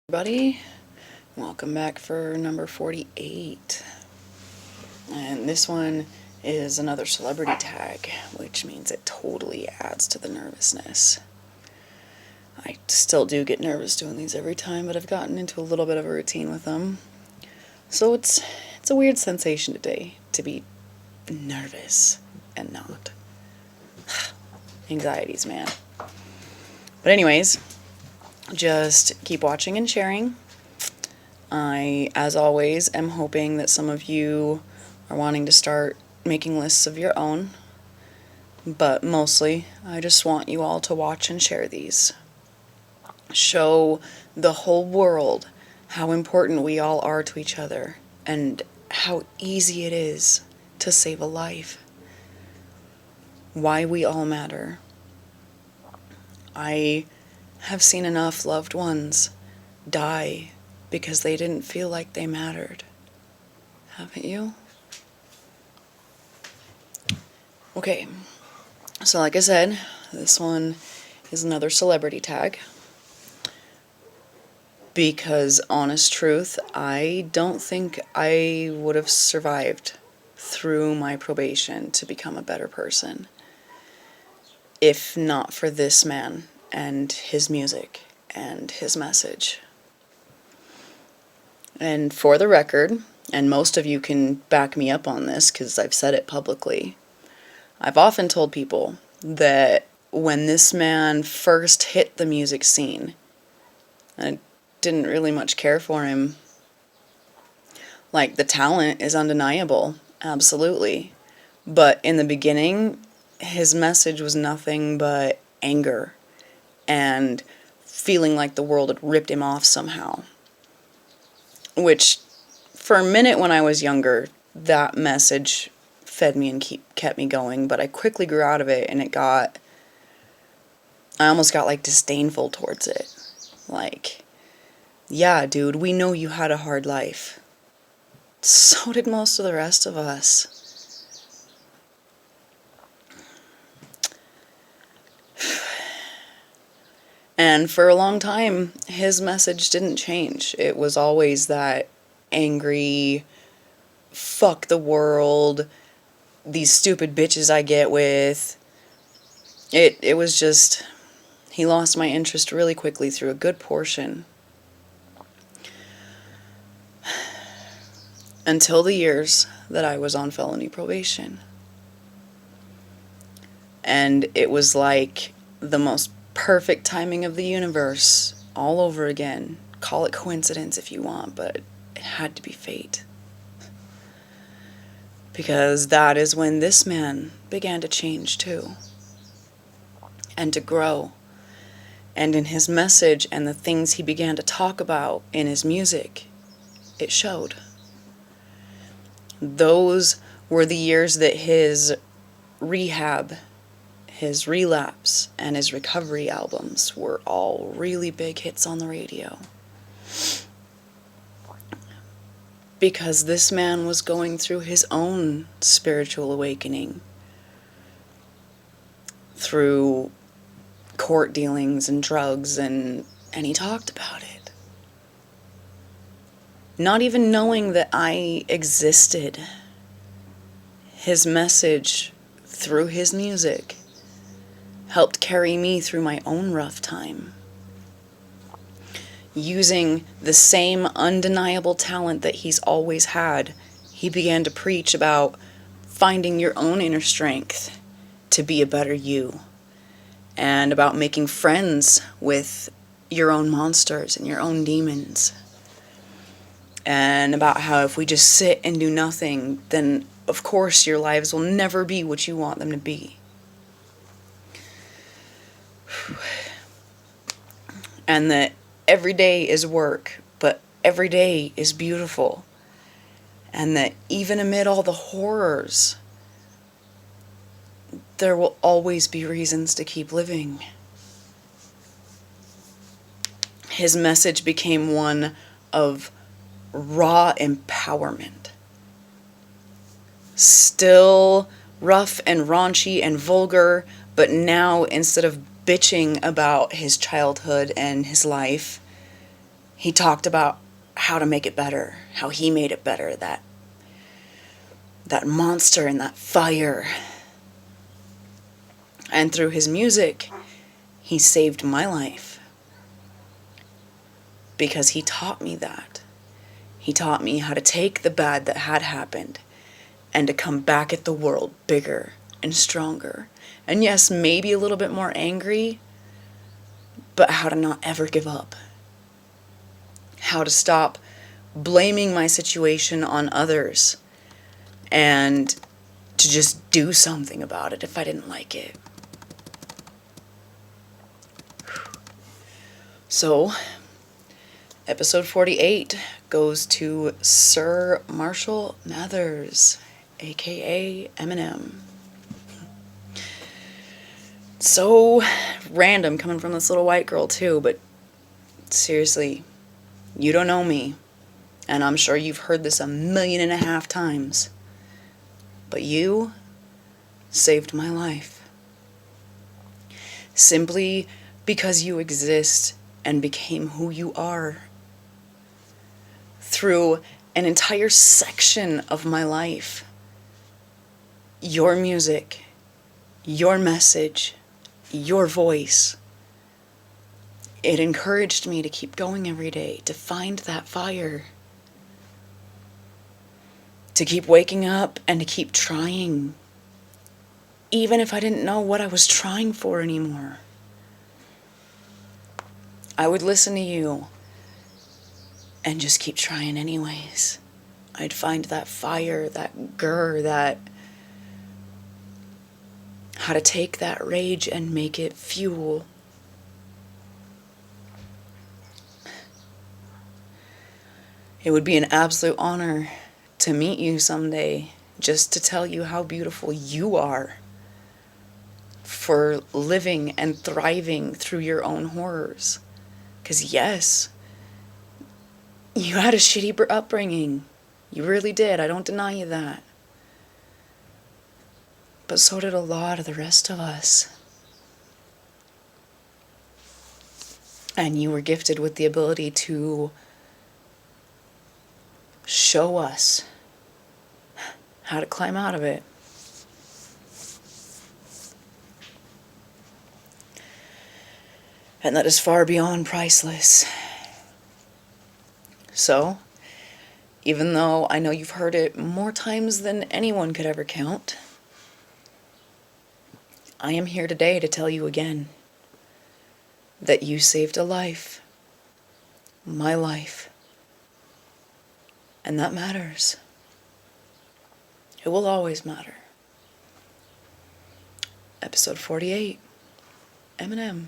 Everybody, welcome back for number 48. And this one is another celebrity tag, which means it totally adds to the nervousness. I still do get nervous doing these every time, but I've gotten into a little bit of a routine with them. So it's a weird sensation today to be nervous and not. Anxieties, man. But anyways, just keep watching and sharing. I, as always, am hoping that some of you are wanting to start making lists of your own, but mostly I just want you all to watch and share these. Show the whole world how important we all are to each other and how easy it is to save a life. Why we all matter. I have seen enough loved ones die because they didn't feel like they mattered. Haven't you? Okay, so like I said, this one is another celebrity tag. Because, honest truth, I don't think I would have survived through my probation to become a better person if not for this man and his music and his message. And for the record, and most of you can back me up on this because I've said it publicly, I've often told people that when this man first hit the music scene, I didn't really much care for him. Like, the talent is undeniable, absolutely. But in the beginning, his message was nothing but anger and feeling like the world had ripped him off somehow. Which, for a minute when I was younger, that message fed me and kept me going, but I quickly grew out of it, and I almost got like disdainful towards it. Like, yeah, dude, we know you had a hard life. So did most of the rest of us. And for a long time, his message didn't change. It was always that angry, fuck the world, these stupid bitches I get with. It was just, he lost my interest really quickly through a good portion. Until the years that I was on felony probation. And it was like the most perfect timing of the universe all over again. Call it coincidence if you want, but it had to be fate. Because that is when this man began to change too. And to grow. And in his message and the things he began to talk about in his music, it showed. Those were the years that his rehab, his relapse, and his recovery albums were all really big hits on the radio. Because this man was going through his own spiritual awakening through court dealings and drugs, and he talked about it. Not even knowing that I existed. His message through his music helped carry me through my own rough time. Using the same undeniable talent that he's always had, he began to preach about finding your own inner strength to be a better you, and about making friends with your own monsters and your own demons, and about how if we just sit and do nothing, then of course your lives will never be what you want them to be. And that every day is work, but every day is beautiful. And that even amid all the horrors, there will always be reasons to keep living. His message became one of raw empowerment. Still rough and raunchy and vulgar, but now instead of bitching about his childhood and his life, He talked about how to make it better, how he made it better, that monster and that fire. And through his music, he saved my life. Because he taught me that. He taught me how to take the bad that had happened and to come back at the world bigger and stronger. And yes, maybe a little bit more angry, but how to not ever give up. How to stop blaming my situation on others and to just do something about it if I didn't like it. So, episode 48 goes to Sir Marshall Mathers, aka Eminem. So random coming from this little white girl too, but seriously, you don't know me, and I'm sure you've heard this 1.5 million times, but you saved my life. Simply because you exist and became who you are. Through an entire section of my life, your music, your message, your voice, it encouraged me to keep going every day, to find that fire, to keep waking up and to keep trying, even if I didn't know what I was trying for anymore. I would listen to you and just keep trying anyways. I'd find that fire, that that how to take that rage and make it fuel. It would be an absolute honor to meet you someday, just to tell you how beautiful you are for living and thriving through your own horrors. 'Cause yes, you had a shitty upbringing. You really did. I don't deny you that. But so did a lot of the rest of us. And you were gifted with the ability to show us how to climb out of it. And that is far beyond priceless. So, even though I know you've heard it more times than anyone could ever count, I am here today to tell you again that you saved a life, my life, and that matters. It will always matter. Episode 48, Eminem.